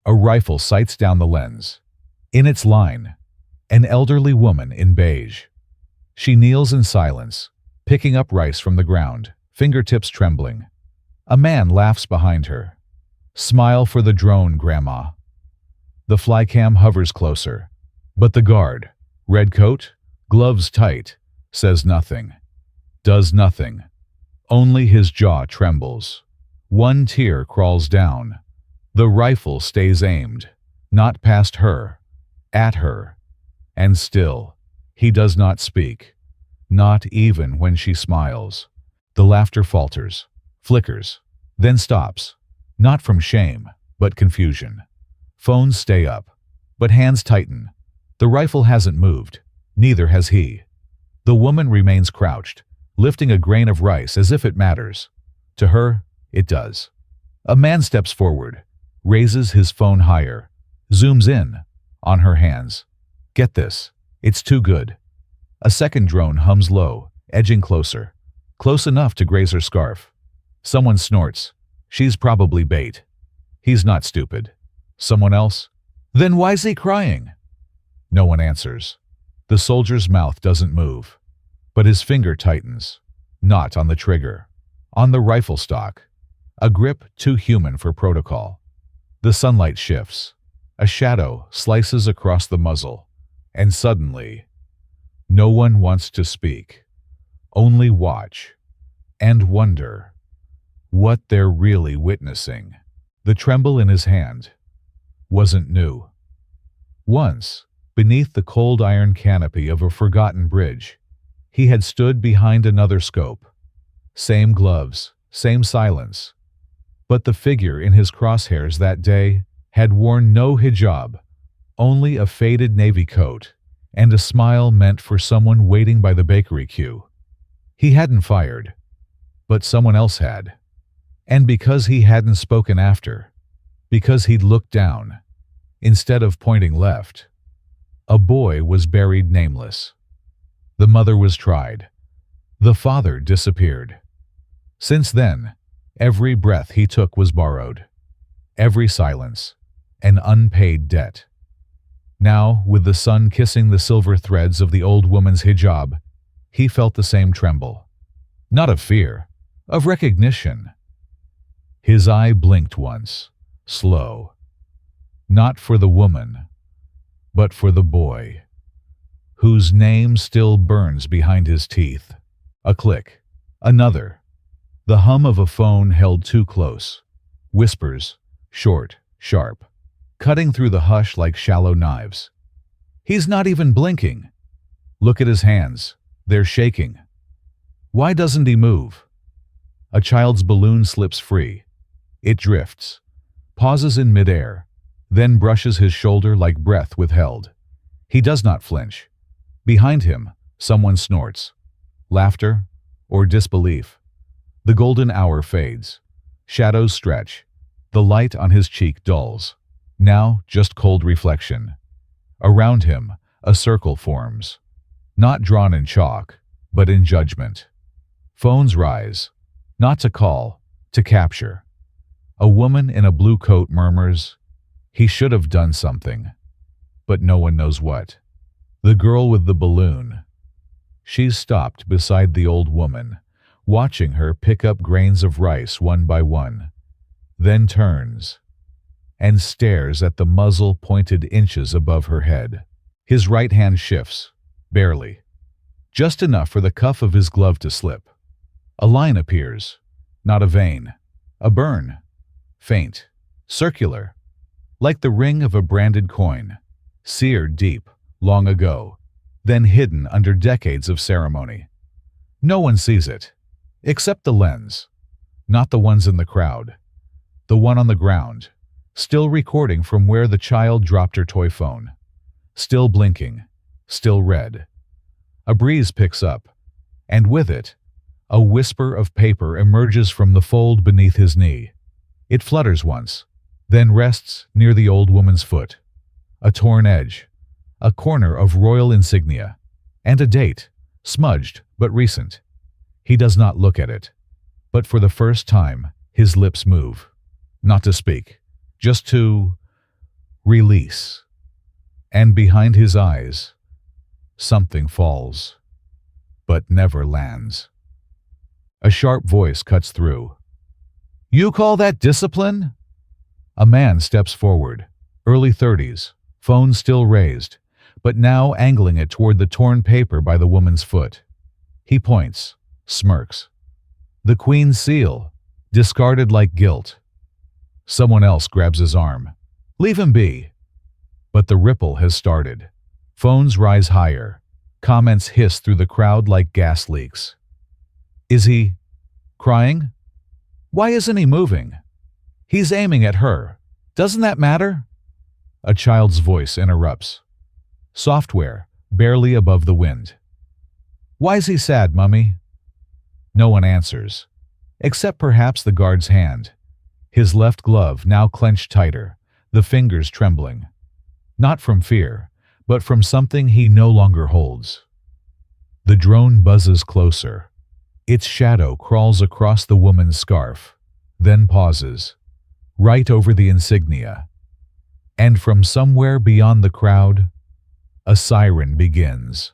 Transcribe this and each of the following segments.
A rifle sights down the lens. In its line, an elderly woman in beige. She kneels in silence, picking up rice from the ground, fingertips trembling. A man laughs behind her. "Smile for the drone, Grandma." The flycam hovers closer, but the guard, red coat, gloves tight, says nothing, does nothing. Only his jaw trembles. One tear crawls down. The rifle stays aimed, not past her, at her. And still, he does not speak, not even when she smiles. The laughter falters, flickers, then stops, not from shame, but confusion. Phones stay up, but hands tighten. The rifle hasn't moved, neither has he. The woman remains crouched, lifting a grain of rice as if it matters. To her, it does. A man steps forward, raises his phone higher, zooms in, on her hands. Get this, it's too good. A second drone hums low, edging closer, close enough to graze her scarf. Someone snorts. She's probably bait. He's not stupid. Someone else? Then why's he crying? No one answers. The soldier's mouth doesn't move, but his finger tightens, not on the trigger, on the rifle stock, a grip too human for protocol. The sunlight shifts. A shadow slices across the muzzle, and suddenly, no one wants to speak, only watch and wonder what they're really witnessing. The tremble in his hand wasn't new. Once, beneath the cold iron canopy of a forgotten bridge, he had stood behind another scope. Same gloves, same silence. But the figure in his crosshairs that day had worn no hijab, only a faded navy coat and a smile meant for someone waiting by the bakery queue. He hadn't fired, but someone else had. And because he hadn't spoken after, because he'd looked down, instead of pointing left, a boy was buried nameless. The mother was tried. The father disappeared. Since then, every breath he took was borrowed. Every silence, an unpaid debt. Now, with the sun kissing the silver threads of the old woman's hijab, he felt the same tremble. Not of fear, of recognition. His eye blinked once, slow. Not for the woman, but for the boy, whose name still burns behind his teeth. A click, another. The hum of a phone held too close. Whispers, short, sharp, cutting through the hush like shallow knives. He's not even blinking. Look at his hands. They're shaking. Why doesn't he move? A child's balloon slips free. It drifts, pauses in midair, then brushes his shoulder like breath withheld. He does not flinch. Behind him, someone snorts. Laughter or disbelief. The golden hour fades. Shadows stretch. The light on his cheek dulls. Now just cold reflection. Around him, a circle forms. Not drawn in chalk, but in judgment. Phones rise. Not to call, to capture. A woman in a blue coat murmurs, "He should have done something." But no one knows what. The girl with the balloon. She's stopped beside the old woman, watching her pick up grains of rice one by one, then turns and stares at the muzzle pointed inches above her head. His right hand shifts, barely, just enough for the cuff of his glove to slip. A line appears, not a vein, a burn, faint, circular, like the ring of a branded coin, seared deep, long ago, then hidden under decades of ceremony. No one sees it, except the lens, not the ones in the crowd, the one on the ground, still recording from where the child dropped her toy phone, still blinking, still red. A breeze picks up, and with it, a whisper of paper emerges from the fold beneath his knee. It flutters once, then rests near the old woman's foot. A torn edge, a corner of royal insignia, and a date, smudged but recent. He does not look at it, but for the first time, his lips move. Not to speak, just to Release. And behind his eyes, something falls, but never lands. A sharp voice cuts through. "You call that discipline?" A man steps forward, early 30s, phone still raised, but now angling it toward the torn paper by the woman's foot. He points, smirks. The Queen's seal, discarded like guilt. Someone else grabs his arm. "Leave him be." But the ripple has started. Phones rise higher. Comments hiss through the crowd like gas leaks. Is he crying? Why isn't he moving? He's aiming at her. Doesn't that matter? A child's voice interrupts. Software, barely above the wind. Why's he sad, Mummy? No one answers, except perhaps the guard's hand. His left glove now clenched tighter, the fingers trembling. Not from fear, but from something he no longer holds. The drone buzzes closer. Its shadow crawls across the woman's scarf, then pauses, right over the insignia. And from somewhere beyond the crowd, a siren begins.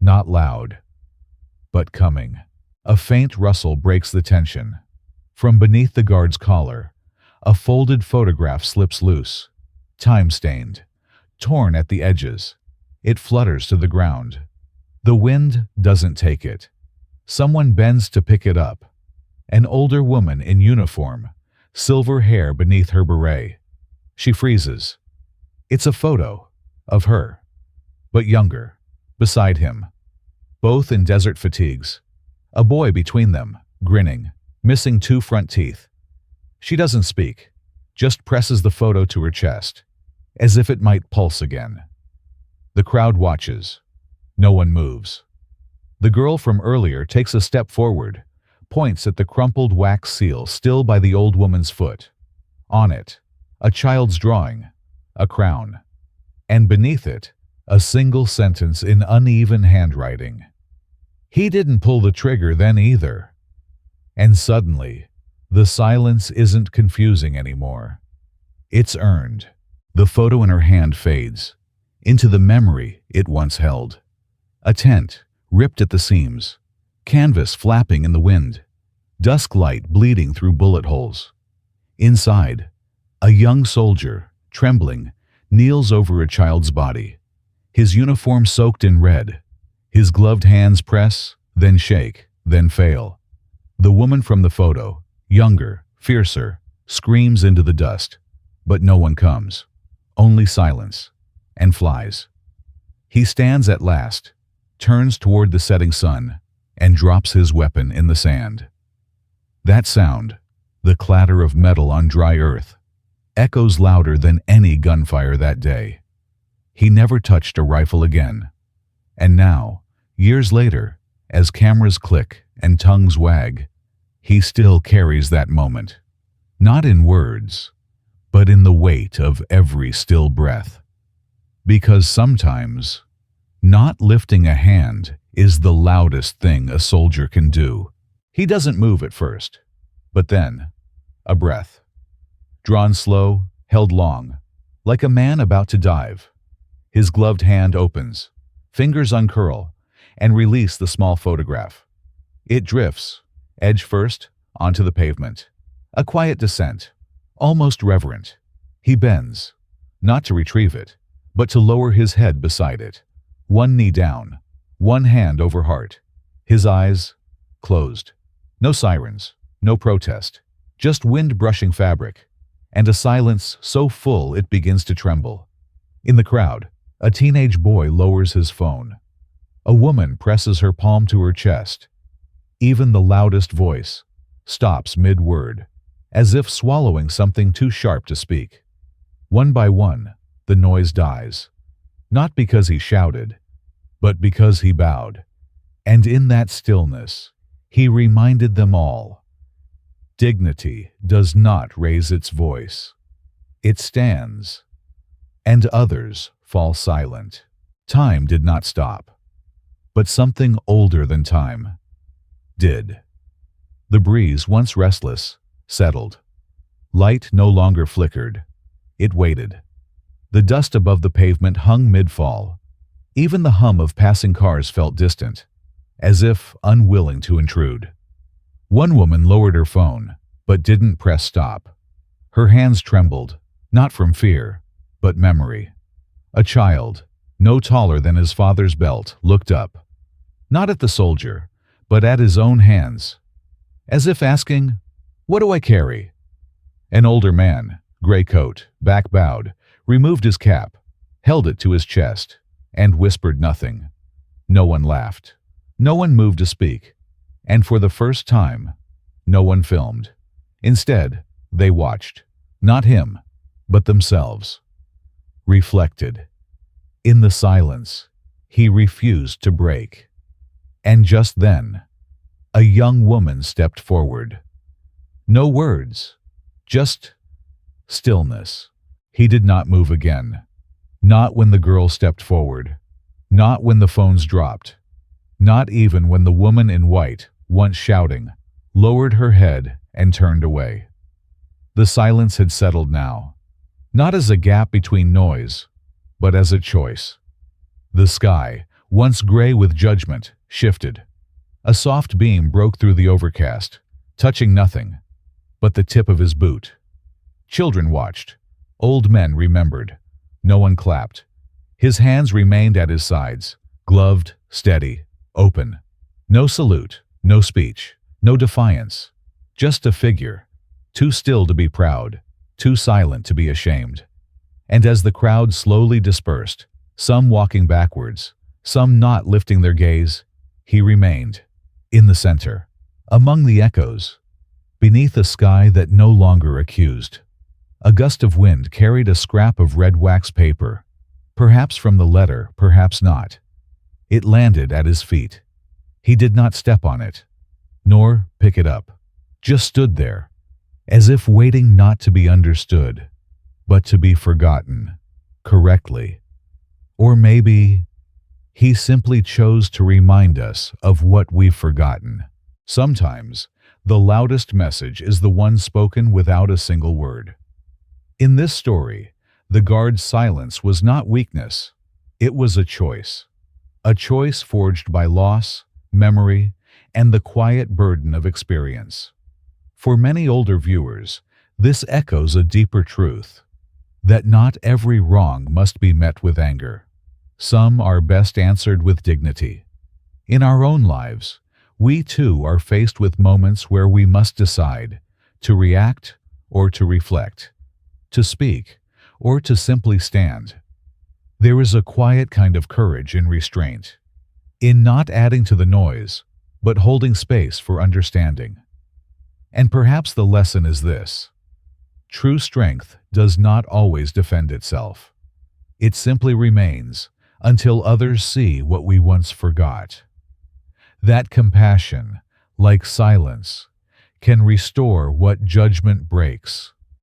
Not loud, but coming. A faint rustle breaks the tension. From beneath the guard's collar, a folded photograph slips loose, time-stained, torn at the edges. It flutters to the ground. The wind doesn't take it. Someone bends to pick it up. An older woman in uniform, silver hair beneath her beret. She freezes. It's a photo of her, but younger, beside him. Both in desert fatigues. A boy between them, grinning, missing 2 front teeth. She doesn't speak, just presses the photo to her chest, as if it might pulse again. The crowd watches. No one moves. The girl from earlier takes a step forward, points at the crumpled wax seal still by the old woman's foot. On it, a child's drawing, a crown, and beneath it, a single sentence in uneven handwriting. He didn't pull the trigger then either. And suddenly, the silence isn't confusing anymore. It's earned. The photo in her hand fades, into the memory it once held. A tent, ripped at the seams, canvas flapping in the wind, dusk light bleeding through bullet holes. Inside, a young soldier, trembling, kneels over a child's body, his uniform soaked in red. His gloved hands press, then shake, then fail. The woman from the photo, younger, fiercer, screams into the dust, but no one comes, only silence, and flies. He stands at last, turns toward the setting sun, and drops his weapon in the sand. That sound, the clatter of metal on dry earth, echoes louder than any gunfire that day. He never touched a rifle again. And now, years later, as cameras click and tongues wag, he still carries that moment, not in words, but in the weight of every still breath. Because sometimes, not lifting a hand is the loudest thing a soldier can do. He doesn't move at first, but then, a breath. Drawn slow, held long, like a man about to dive. His gloved hand opens, fingers uncurl, and release the small photograph. It drifts, edge first, onto the pavement. A quiet descent, almost reverent. He bends, not to retrieve it, but to lower his head beside it. One knee down, one hand over heart. His eyes closed. No sirens, no protest, just wind brushing fabric, and a silence so full it begins to tremble. In the crowd, a teenage boy lowers his phone. A woman presses her palm to her chest. Even the loudest voice stops mid-word, as if swallowing something too sharp to speak. One by one, the noise dies, not because he shouted, but because he bowed. And in that stillness, he reminded them all, dignity does not raise its voice. It stands, and others fall silent. Time did not stop, but something older than time did. The breeze, once restless, settled. Light no longer flickered. It waited, The dust above the pavement hung mid-fall. Even the hum of passing cars felt distant, as if unwilling to intrude. One woman lowered her phone, but didn't press stop. Her hands trembled, not from fear, but memory. A child, no taller than his father's belt, looked up, not at the soldier, but at his own hands, as if asking, "What do I carry?" An older man, gray coat, back bowed, removed his cap, held it to his chest, and whispered nothing. No one laughed. No one moved to speak. And for the first time, no one filmed. Instead, they watched, not him, but themselves. Reflected. In the silence, he refused to break. And just then, a young woman stepped forward. No words, just stillness. He did not move again. Not when the girl stepped forward. Not when the phones dropped. Not even when the woman in white, once shouting, lowered her head and turned away. The silence had settled now, not as a gap between noise, but as a choice. The sky, once gray with judgment, shifted. A soft beam broke through the overcast, touching nothing but the tip of his boot. Children watched. Old men remembered. No one clapped. His hands remained at his sides, gloved, steady, open. No salute, no speech, no defiance. Just a figure, too still to be proud, too silent to be ashamed. And as the crowd slowly dispersed, some walking backwards, some not lifting their gaze, he remained, in the center, among the echoes, beneath a sky that no longer accused. A gust of wind carried a scrap of red wax paper, perhaps from the letter, perhaps not. It landed at his feet. He did not step on it, nor pick it up, just stood there, as if waiting not to be understood, but to be forgotten, correctly. Or maybe he simply chose to remind us of what we've forgotten. Sometimes, the loudest message is the one spoken without a single word. In this story, the guard's silence was not weakness, it was a choice forged by loss, memory, and the quiet burden of experience. For many older viewers, this echoes a deeper truth, that not every wrong must be met with anger. Some are best answered with dignity. In our own lives, we too are faced with moments where we must decide to react or to reflect, to speak or to simply stand. There is a quiet kind of courage in restraint, in not adding to the noise, but holding space for understanding. And perhaps the lesson is this: true strength does not always defend itself. It simply remains until others see what we once forgot. That compassion, like silence, can restore what judgment breaks.